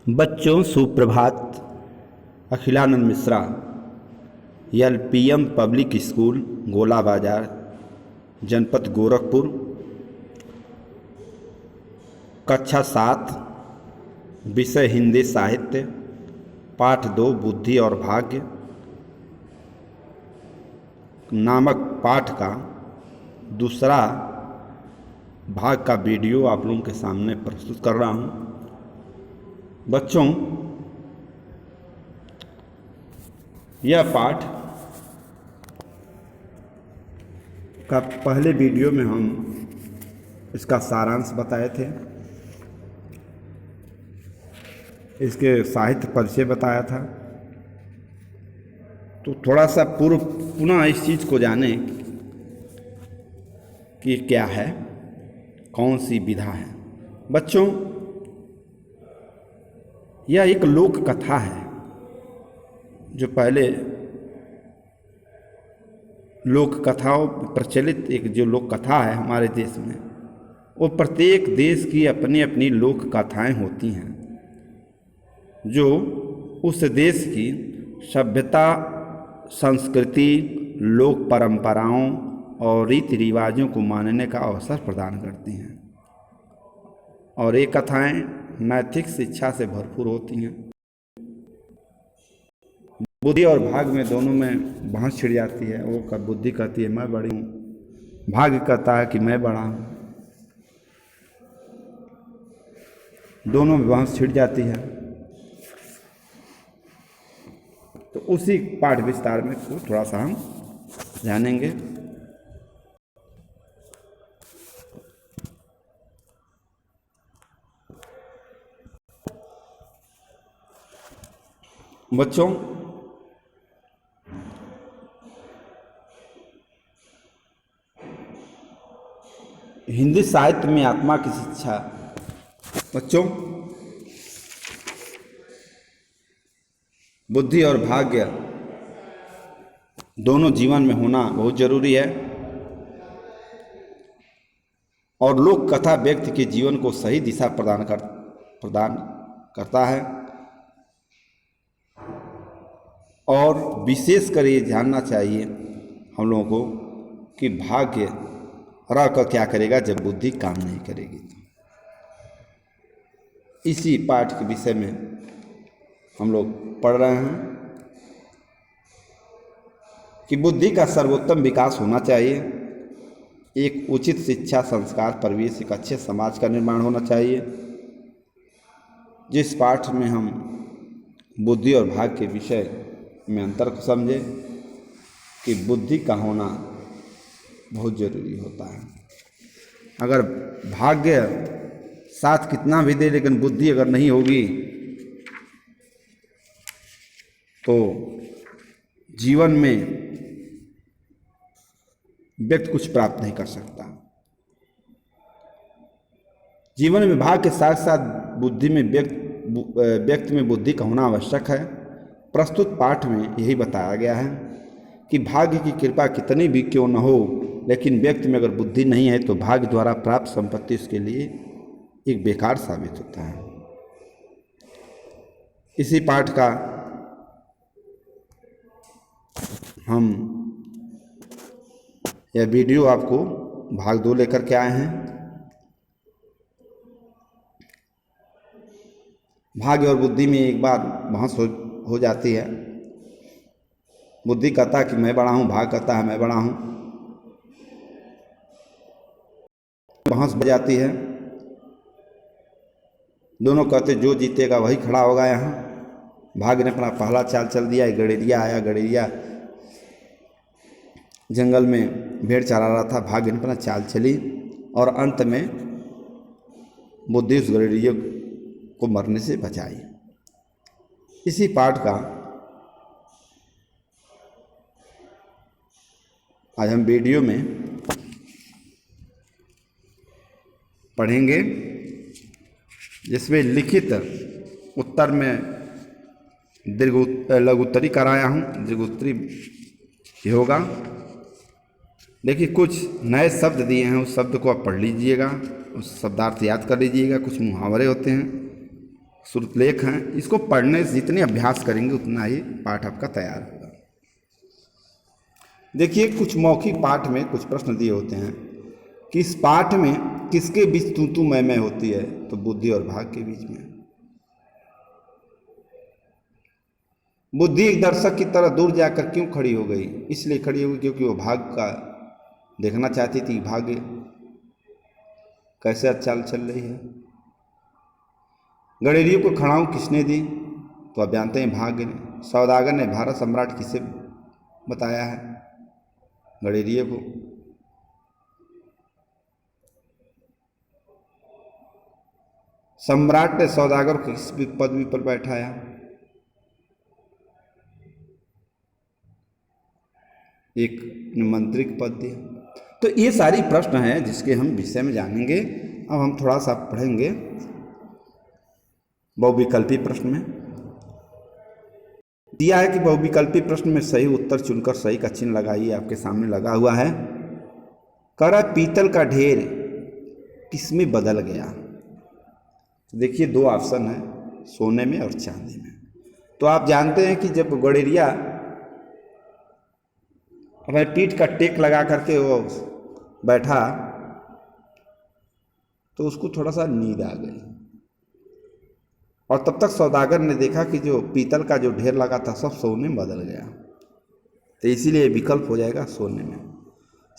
बच्चों सुप्रभात। Akhilanand Mishra, LPM public school, गोला बाजार, जनपद गोरखपुर, कक्षा 7, विषय हिंदी साहित्य, पाठ 2 बुद्धि और भाग्य नामक पाठ का दूसरा भाग का वीडियो आप लोगों के सामने प्रस्तुत कर रहा हूँ। बच्चों, यह पाठ का पहले वीडियो में हम इसका सारांश बताए थे, इसके साहित्य परिचय बताया था। तो थोड़ा सा पुनः इस चीज़ को जानें कि क्या है, कौन सी विधा है। बच्चों, यह एक लोक कथा है जो पहले लोक कथाओं प्रचलित एक जो लोक कथा है हमारे देश में, वो प्रत्येक देश की अपनी अपनी लोक कथाएं होती हैं जो उस देश की सभ्यता, संस्कृति, लोक परंपराओं और रीति रिवाजों को मानने का अवसर प्रदान करती हैं। और ये कथाएं नैतिक शिक्षा से भरपूर होती हैं। बुद्धि और भाग में दोनों में बहस छिड़ जाती है। वो कब बुद्धि कहती है मैं बड़ी हूँ, भाग्य कहता है कि मैं बड़ा हूँ। दोनों में बहस छिड़ जाती है। तो उसी पाठ विस्तार में थोड़ा सा हम जानेंगे। बच्चों, हिंदी साहित्य में आत्मा की शिक्षा। बच्चों, बुद्धि और भाग्य दोनों जीवन में होना बहुत जरूरी है। और लोक कथा व्यक्ति के जीवन को सही दिशा प्रदान करता है। और विशेषकर ये जानना चाहिए हम लोगों को कि भाग्य रह कर क्या करेगा जब बुद्धि काम नहीं करेगी। इसी पाठ के विषय में हम लोग पढ़ रहे हैं कि बुद्धि का सर्वोत्तम विकास होना चाहिए, एक उचित शिक्षा, संस्कार, परिवेश, एक अच्छे समाज का निर्माण होना चाहिए। जिस पाठ में हम बुद्धि और भाग्य के विषय में अंतर को समझे कि बुद्धि का होना बहुत जरूरी होता है। अगर भाग्य साथ कितना भी दे लेकिन बुद्धि अगर नहीं होगी तो जीवन में व्यक्ति कुछ प्राप्त नहीं कर सकता। जीवन में भाग्य के साथ साथ बुद्धि में व्यक्ति में बुद्धि का होना आवश्यक है। प्रस्तुत पाठ में यही बताया गया है कि भाग्य की कृपा कितनी भी क्यों न हो, लेकिन व्यक्ति में अगर बुद्धि नहीं है तो भाग्य द्वारा प्राप्त संपत्ति उसके लिए एक बेकार साबित होता है। इसी पाठ का हम यह वीडियो आपको भाग 2 लेकर के आए हैं। भाग्य और बुद्धि में एक बार बहस हो जाती है। बुद्धि कहता है कि मैं बड़ा हूँ, भाग्य कहता है मैं बड़ा हूँ। बहस हो जाती है। दोनों कहते जो जीतेगा वही खड़ा होगा। यहाँ भाग्य ने अपना पहला चाल चल दिया। गडेरिया आया, गडेरिया जंगल में भेड़ चरा रहा था। भाग्य ने अपना चाल चली और अंत में बुद्धि उस गडेरिया को मरने से बचाई। इसी पाठ का आज हम वीडियो में पढ़ेंगे, जिसमें लिखित उत्तर में लघुत्तरी कराया हूँ। दीर्घोत्तरी ये होगा। देखिए, कुछ नए शब्द दिए हैं, उस शब्द को आप पढ़ लीजिएगा, उस शब्दार्थ याद कर लीजिएगा। कुछ मुहावरे होते हैं श्रुतलेख हैं, इसको पढ़ने से जितने अभ्यास करेंगे उतना ही पाठ आपका तैयार होगा। देखिए, कुछ मौखिक पाठ में कुछ प्रश्न दिए होते हैं कि इस पाठ में किसके बीच तू तू मैं होती है, तो बुद्धि और भाग के बीच में। बुद्धि एक दर्शक की तरह दूर जाकर क्यों खड़ी हो गई? इसलिए खड़ी हो गई क्योंकि वो भाग का देखना चाहती थी, भाग्य कैसे चाल चल रही है। गडेरियों को खड़ाऊ किसने दी? तो आप जानते हैं भाग्य ने। सौदागर ने भारत सम्राट किसे बताया है? गडेरिये को। सम्राट ने सौदागर को किस पदवी पर बैठाया? एक मंत्री का पद दिया। तो ये सारी प्रश्न हैं जिसके हम विषय में जानेंगे। अब हम थोड़ा सा पढ़ेंगे बहुविकल्पी प्रश्न में। दिया है कि बहुविकल्पी प्रश्न में सही उत्तर चुनकर सही का चिन्ह लगाइए। आपके सामने लगा हुआ है। करा पीतल का ढेर किसमें बदल गया? देखिए, दो ऑप्शन है, सोने में और चांदी में। तो आप जानते हैं कि जब गडेरिया अपने पीठ का टेक लगा करके वो बैठा तो उसको थोड़ा सा नींद आ गई, और तब तक सौदागर ने देखा कि जो पीतल का जो ढेर लगा था सब सोने में बदल गया। तो इसीलिए विकल्प हो जाएगा सोने में।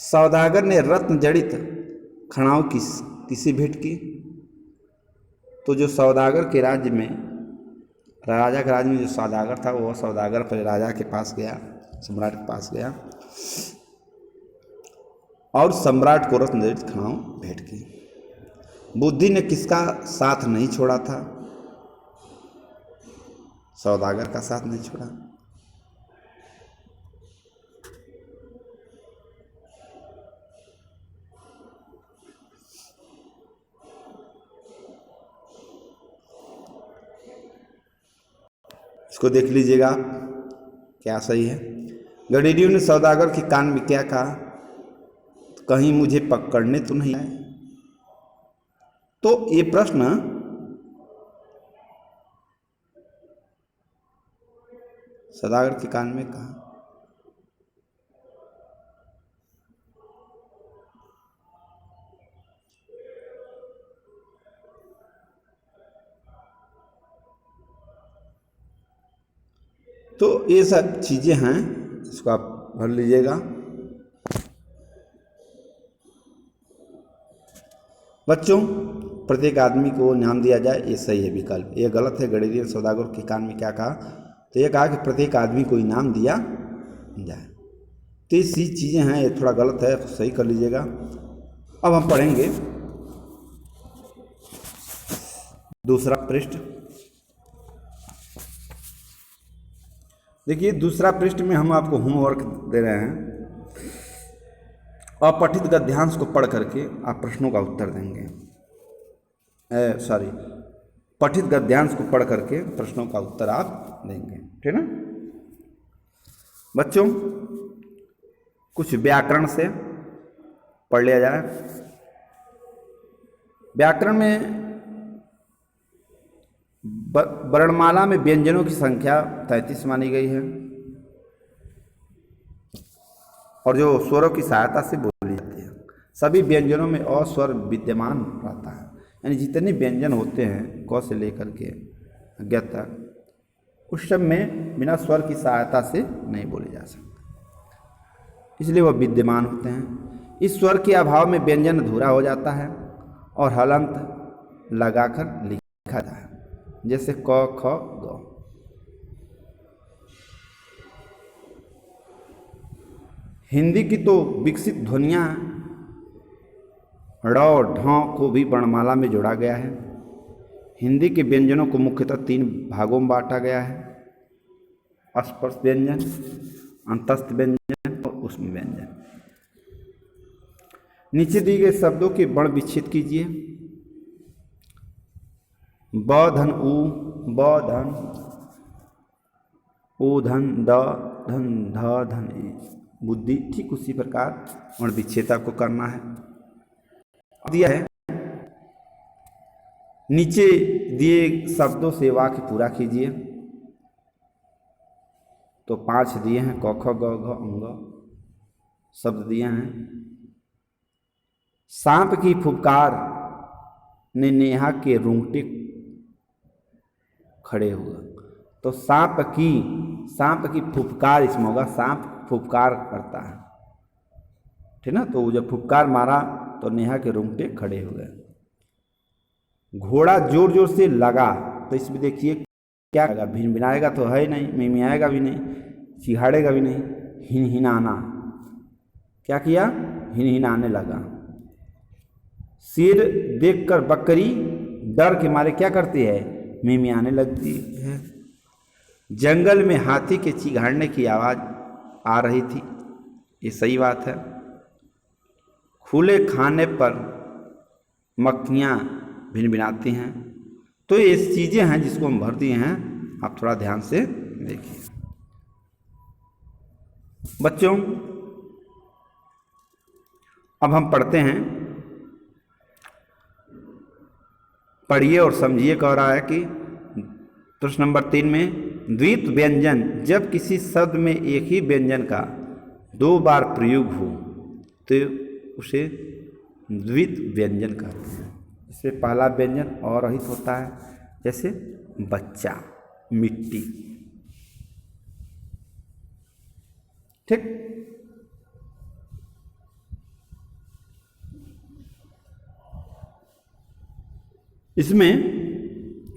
सौदागर ने रत्न जड़ित खड़ाऊ किसी भेंट की? तो जो सौदागर के राज्य में, राजा के राज्य में जो सौदागर था, वो सौदागर पर राजा के पास गया, सम्राट के पास गया और सम्राट को रत्न जड़ित खड़ाऊ भेंट की। बुद्धि ने किसका साथ नहीं छोड़ा था? सौदागर का साथ नहीं छोड़ा। इसको देख लीजिएगा क्या सही है। गडेरियों ने सौदागर के कान में क्या कहा? कहीं मुझे पकड़ने तो नहीं आए? तो ये प्रश्न सौदागर के कान में कहा। तो ये सब चीजें हैं, इसको आप भर लीजिएगा। बच्चों, प्रत्येक आदमी को नाम दिया जाए, ये सही है विकल्प। ये गलत है। गडेरिया ने सौदागर के कान में क्या कहा? तो ये कहा कि प्रत्येक आदमी को इनाम दिया जाए। तो ये सी चीज़ें हैं, ये थोड़ा गलत है, तो सही कर लीजिएगा। अब हम पढ़ेंगे दूसरा पृष्ठ। देखिए, दूसरा पृष्ठ में हम आपको होमवर्क दे रहे हैं। अपठित गद्यांश को पढ़ करके आप प्रश्नों का उत्तर देंगे। पठित गद्यांश को पढ़ करके प्रश्नों का उत्तर आप देंगे, ठीक है ना बच्चों? कुछ व्याकरण से पढ़ लिया जाए। व्याकरण में वर्णमाला में व्यंजनों की संख्या 33 मानी गई है, और जो स्वरों की सहायता से बोली जाती है। सभी व्यंजनों में अ स्वर विद्यमान रहता है, यानी जितने व्यंजन होते हैं क से लेकर के ग तक, उस सब में बिना स्वर की सहायता से नहीं बोले जा सकते, इसलिए वह विद्यमान होते हैं। इस स्वर के अभाव में व्यंजन अधूरा हो जाता है और हलंत लगाकर लिखा जाता है, जैसे क ख ग। हिंदी की तो विकसित ध्वनियाँ ड़ ढ को भी वर्णमाला में जोड़ा गया है। हिंदी के व्यंजनों को मुख्यतः 3 भागों में बांटा गया है: स्पर्श व्यंजन, अंतस्थ व्यंजन और ऊष्म व्यंजन। नीचे दिए गए शब्दों के वर्ण विच्छेद कीजिए। ब धन उ, ब धन उ धन द धन ध धन ई। बुद्धि ठीक उसी प्रकार वर्ण विच्छेद को करना है। दिया है नीचे दिए शब्दों से वाक्य पूरा कीजिए। तो 5 दिए हैं, क ख ग घ अंग शब्द दिए हैं। सांप की फुफकार ने नेहा के रोंगटे खड़े हुए। तो सांप की फुफकार इसमें होगा, सांप फुफकार करता है, ठीक ना। तो जब फुफकार मारा तो नेहा के रोंगटे खड़े हो गए। घोड़ा जोर जोर से लगा, तो इसमें देखिए क्या लगा, भिनभिनाएगा तो है नहीं, मिमियाएगा भी नहीं, चिहाड़ेगा भी नहीं, हिनहिनाना। क्या किया, हिनहिनाने लगा। शेर देखकर बकरी डर के मारे क्या करती है, मिमियाने लगती है। जंगल में हाथी के चिघाड़ने की आवाज आ रही थी, ये सही बात है। खुले खाने पर मक्खियाँ भिनभिनाती हैं। तो ये चीज़ें हैं जिसको हम भर दिए हैं, आप थोड़ा ध्यान से देखिए। बच्चों अब हम पढ़ते हैं, पढ़िए और समझिए। कह रहा है कि प्रश्न नंबर 3 में द्वित व्यंजन, जब किसी शब्द में एक ही व्यंजन का 2 बार प्रयोग हो तो उसे द्वित व्यंजन कहते हैं। इसमें पहला व्यंजन अरहित होता है, जैसे बच्चा, मिट्टी, ठीक। इसमें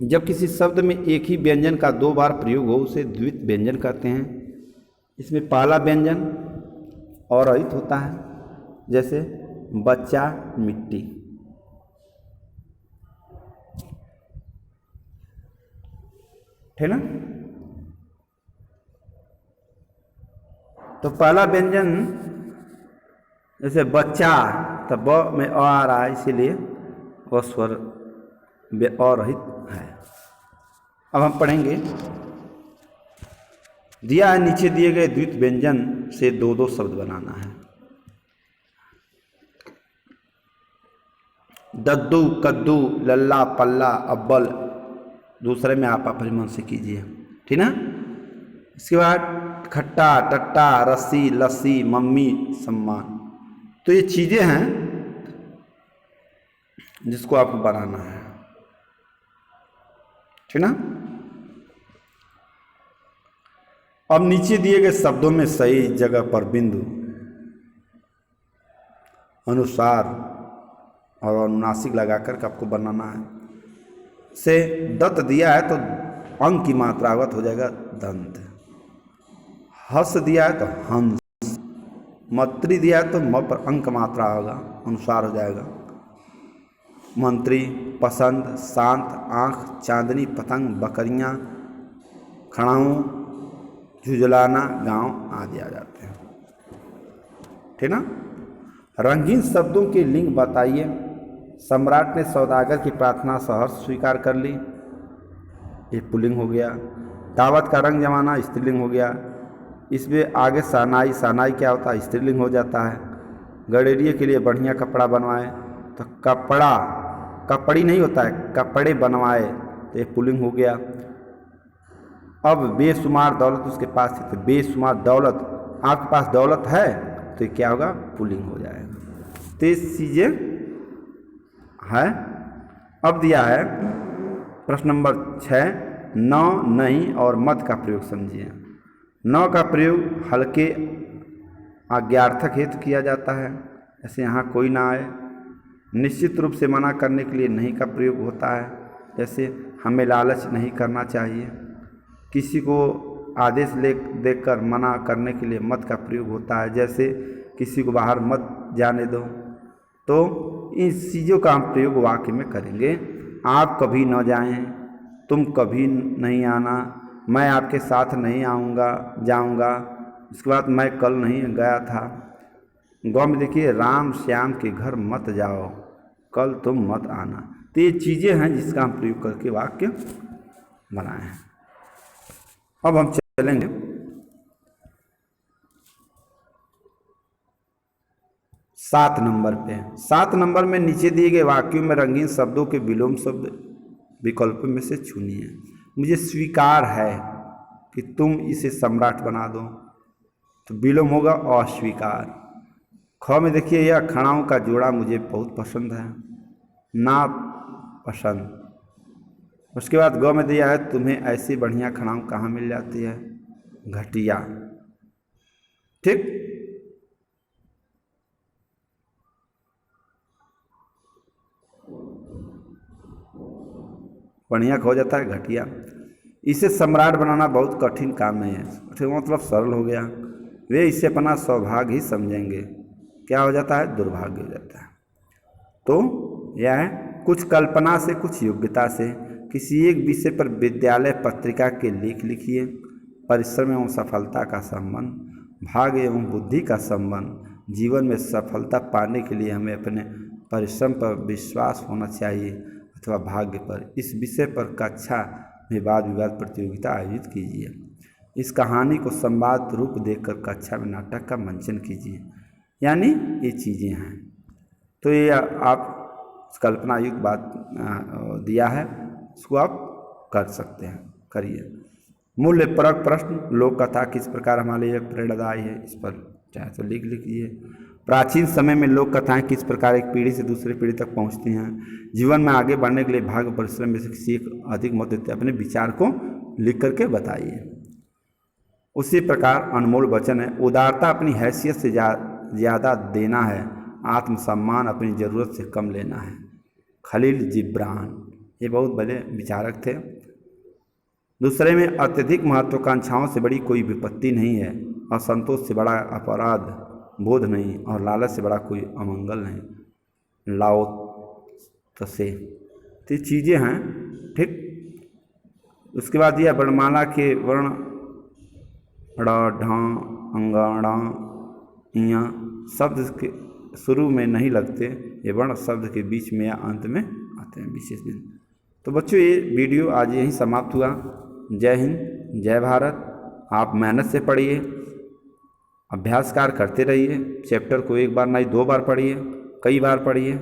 जब किसी शब्द में एक ही व्यंजन का 2 बार प्रयोग हो उसे द्वित व्यंजन कहते हैं। इसमें पहला व्यंजन अरहित होता है, जैसे बच्चा, मिट्टी, है ना। तो पहला व्यंजन जैसे बच्चा, तो ब में अ आ रहा है, इसीलिए वह स्वर अरहित है। अब हम पढ़ेंगे, दिया है नीचे दिए गए द्वित व्यंजन से 2-2 शब्द बनाना है। दद्दू, कद्दू, लल्ला, पल्ला, अब्बल, दूसरे में आप अपने मन से कीजिए, ठीक ना। इसके बाद खट्टा, टट्टा, रस्सी, लस्सी, मम्मी, सम्मान। तो ये चीज़ें हैं जिसको आपको बनाना है, ठीक ना। अब नीचे दिए गए शब्दों में सही जगह पर बिंदु, अनुसार और अनुनासिक लगाकर के आपको बनाना है। से दत्त दिया है तो अंक की मात्रा अवगत हो जाएगा, दंत। हस दिया है तो हंस, मत्री दिया है तो म पर अंक मात्रा होगा, अनुसार हो जाएगा। मंत्री, पसंद, शांत, आँख, चांदनी, पतंग, बकरियाँ, खड़ाऊँ, झुझलाना, गांव आदि आ जाते हैं, ठीक ना। रंगीन शब्दों के लिंग बताइए। सम्राट ने सौदागर की प्रार्थना सहर्ष स्वीकार कर ली, ये पुल्लिंग हो गया। दावत का रंग जमाना, स्त्रीलिंग हो गया। इसमें आगे शहनाई, शहनाई क्या होता है, स्त्रीलिंग हो जाता है। गडेरिये के लिए बढ़िया कपड़ा बनवाए, तो कपड़ा, कपड़ी नहीं होता है, कपड़े बनवाए, तो ये पुल्लिंग हो गया। अब बेशुमार दौलत उसके पास थी, तो बेशुमार दौलत, आपके पास दौलत है तो क्या होगा, पुल्लिंग हो जाएगा। तो ये चीज़ें है। अब दिया है प्रश्न नंबर 6, न, नहीं और मत का प्रयोग समझिए। न का प्रयोग हल्के आज्ञार्थक हेतु किया जाता है, जैसे यहाँ कोई ना आए। निश्चित रूप से मना करने के लिए नहीं का प्रयोग होता है, जैसे हमें लालच नहीं करना चाहिए। किसी को आदेश देकर मना करने के लिए मत का प्रयोग होता है, जैसे किसी को बाहर मत जाने दो। तो इन चीज़ों का हम प्रयोग वाक्य में करेंगे। आप कभी न जाएं, तुम कभी नहीं आना, मैं आपके साथ नहीं जाऊंगा। इसके बाद मैं कल नहीं गया था। गौ में देखिए, राम श्याम के घर मत जाओ, कल तुम मत आना। तो ये चीज़ें हैं जिसका हम प्रयोग करके वाक्य बनाए हैं। अब हम चलेंगे 7 नंबर पे। 7 नंबर में नीचे दिए गए वाक्यों में रंगीन शब्दों के विलोम शब्द विकल्पों में से चुनिए। मुझे स्वीकार है कि तुम इसे सम्राट बना दो, तो विलोम होगा अस्वीकार। ख में देखिए, यह खड़ाओं का जोड़ा मुझे बहुत पसंद है, ना पसंद। उसके बाद ग में दिया है, तुम्हें ऐसी बढ़िया खड़ाऊँ कहाँ मिल जाती है, घटिया। ठीक, बढ़िया हो जाता है घटिया। इसे सम्राट बनाना बहुत कठिन काम नहीं है, कठिन मतलब सरल हो गया। वे इसे अपना सौभाग्य ही समझेंगे, क्या हो जाता है, दुर्भाग्य हो जाता है। तो यह है, कुछ कल्पना से, कुछ योग्यता से किसी एक विषय पर विद्यालय पत्रिका के लेख लिखिए। परिश्रम एवं सफलता का संबंध, भाग्य एवं बुद्धि का संबंध। जीवन में सफलता पाने के लिए हमें अपने परिश्रम पर विश्वास होना चाहिए अथवा भाग्य पर। इस विषय पर कक्षा में वाद विवाद प्रतियोगिता आयोजित कीजिए। इस कहानी को संवाद रूप देकर कक्षा में नाटक का मंचन कीजिए। यानी ये चीज़ें हैं। तो ये आप कल्पना युक्त बात दिया है, इसको आप कर सकते हैं, करिए। मूल्य परक प्रश्न, लोक कथा किस प्रकार हमारे लिए प्रेरणादायी है, इस पर चाहे तो लिख लीजिए। प्राचीन समय में लोक कथाएं किस प्रकार एक पीढ़ी से दूसरी पीढ़ी तक पहुंचती हैं। जीवन में आगे बढ़ने के लिए भाग्य परिश्रम में से किसी एक अधिक महत्व देते हैं। अपने विचार को लिख करके बताइए। उसी प्रकार अनमोल वचन है, उदारता अपनी हैसियत से ज़्यादा देना है, आत्मसम्मान अपनी ज़रूरत से कम लेना है। खलील जिब्रान, ये बहुत बड़े विचारक थे। दूसरे में, अत्यधिक महत्वाकांक्षाओं से बड़ी कोई विपत्ति नहीं है, असंतोष से बड़ा अपराध बोध नहीं, और लालच से बड़ा कोई अमंगल नहीं। लाओ तसे, तो चीज़ें हैं। ठीक, उसके बाद यह वर्णमाला के वर्ण ड़ ढ अंगड़ा इया शब्द के शुरू में नहीं लगते, ये वर्ण शब्द के बीच में या अंत में आते हैं, विशेष दिन। तो बच्चों, ये वीडियो आज यहीं समाप्त हुआ। जय हिंद, जय भारत। आप मेहनत से पढ़िए, अभ्यास कार्य करते रहिए। चैप्टर को एक बार नहीं 2 बार पढ़िए, कई बार पढ़िए।